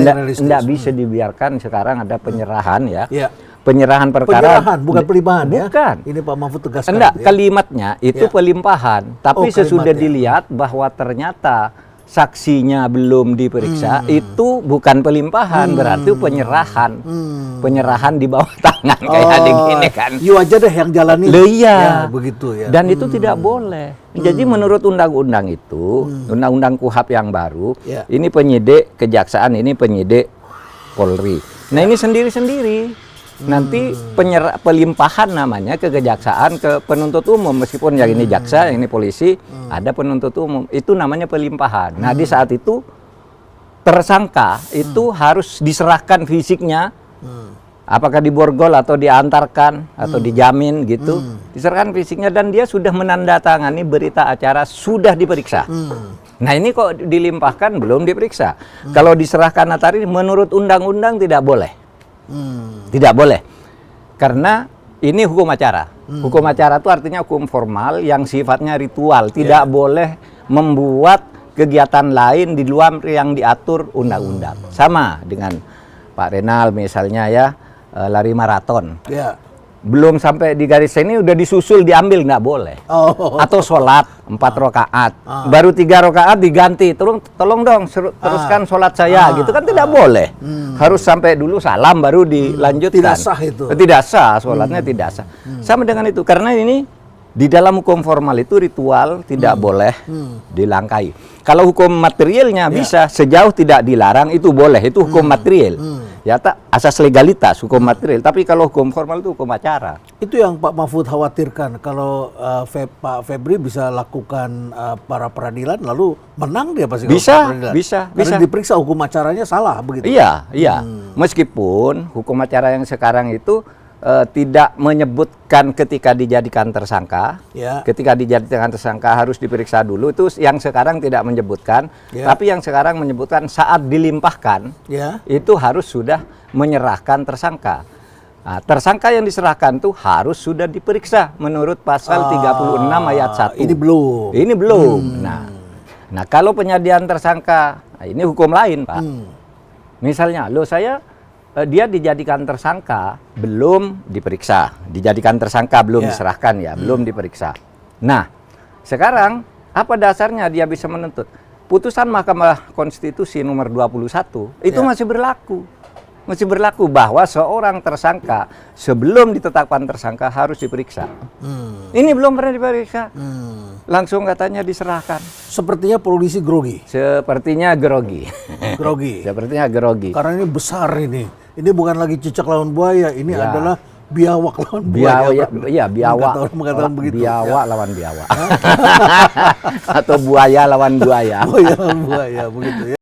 Tidak bisa dibiarkan sekarang ada penyerahan ya. Iya. Penyerahan perkara. Penyerahan, bukan pelimpahan ya. Bukan. Ini Pak Mahfud tegaskan. Enggak, ya. kalimatnya itu pelimpahan. Tapi sesudah kalimatnya. dilihat bahwa ternyata saksinya belum diperiksa, itu bukan pelimpahan, berarti penyerahan. Penyerahan di bawah tangan kayak gini kan. You aja deh yang jalani. Iya. Ya, begitu ya. Dan itu tidak boleh. Jadi menurut undang-undang itu, undang-undang KUHP yang baru, ini penyidik kejaksaan, ini penyidik Polri. Nah, ini sendiri-sendiri. Nanti pelimpahan namanya ke kejaksaan, ke penuntut umum, meskipun yang ini jaksa, yang ini polisi, ada penuntut umum, itu namanya pelimpahan. Nah, di saat itu tersangka itu harus diserahkan fisiknya, apakah diborgol atau diantarkan atau dijamin gitu, diserahkan fisiknya, dan dia sudah menandatangani berita acara sudah diperiksa. Nah, ini kok dilimpahkan belum diperiksa. Kalau diserahkan notari menurut undang-undang tidak boleh. Tidak boleh, karena ini hukum acara. Hukum acara itu artinya hukum formal yang sifatnya ritual. Tidak boleh membuat kegiatan lain di luar yang diatur undang-undang. Sama dengan Pak Renal misalnya ya, lari maraton. Belum sampai di garis ini udah disusul diambil, nggak boleh. Atau sholat 4 rakaat, baru 3 rakaat diganti, tolong dong teruskan sholat saya, gitu kan tidak boleh. Harus sampai dulu salam baru dilanjutkan. Tidak sah itu. Tidak sah, sholatnya tidak sah. Sama dengan itu, karena ini di dalam hukum formal itu ritual tidak boleh dilangkai. Kalau hukum materialnya bisa, sejauh tidak dilarang itu boleh, itu hukum material. Ya, asas legalitas hukum material. Tapi kalau hukum formal itu hukum acara. Itu yang Pak Mahfud khawatirkan, kalau Pak Febri bisa lakukan para peradilan lalu menang dia pasti. Bisa. Karena diperiksa hukum acaranya salah begitu. Iya. Meskipun hukum acara yang sekarang itu tidak menyebutkan ketika dijadikan tersangka. Ketika dijadikan tersangka harus diperiksa dulu, itu yang sekarang tidak menyebutkan. Tapi yang sekarang menyebutkan saat dilimpahkan, itu harus sudah menyerahkan tersangka. Nah, tersangka yang diserahkan itu harus sudah diperiksa menurut pasal 36 ayat 1. Ini belum. Nah, kalau penyediaan tersangka, ini hukum lain, Pak. Misalnya, dia dijadikan tersangka belum diperiksa, dijadikan tersangka belum diserahkan ya, belum diperiksa. Nah, sekarang apa dasarnya dia bisa menuntut? Putusan Mahkamah Konstitusi nomor 21 itu masih berlaku bahwa seorang tersangka sebelum ditetapkan tersangka harus diperiksa. Ini belum pernah diperiksa, langsung katanya diserahkan. Sepertinya polisi grogi. Sepertinya grogi. Sepertinya grogi. Karena ini besar ini. Ini bukan lagi cicak lawan buaya, ini adalah biawak lawan buaya. Iya, biawak. Mengatakan begitu. Biawak lawan biawak. Atau buaya lawan buaya. Buaya lawan buaya, begitu ya.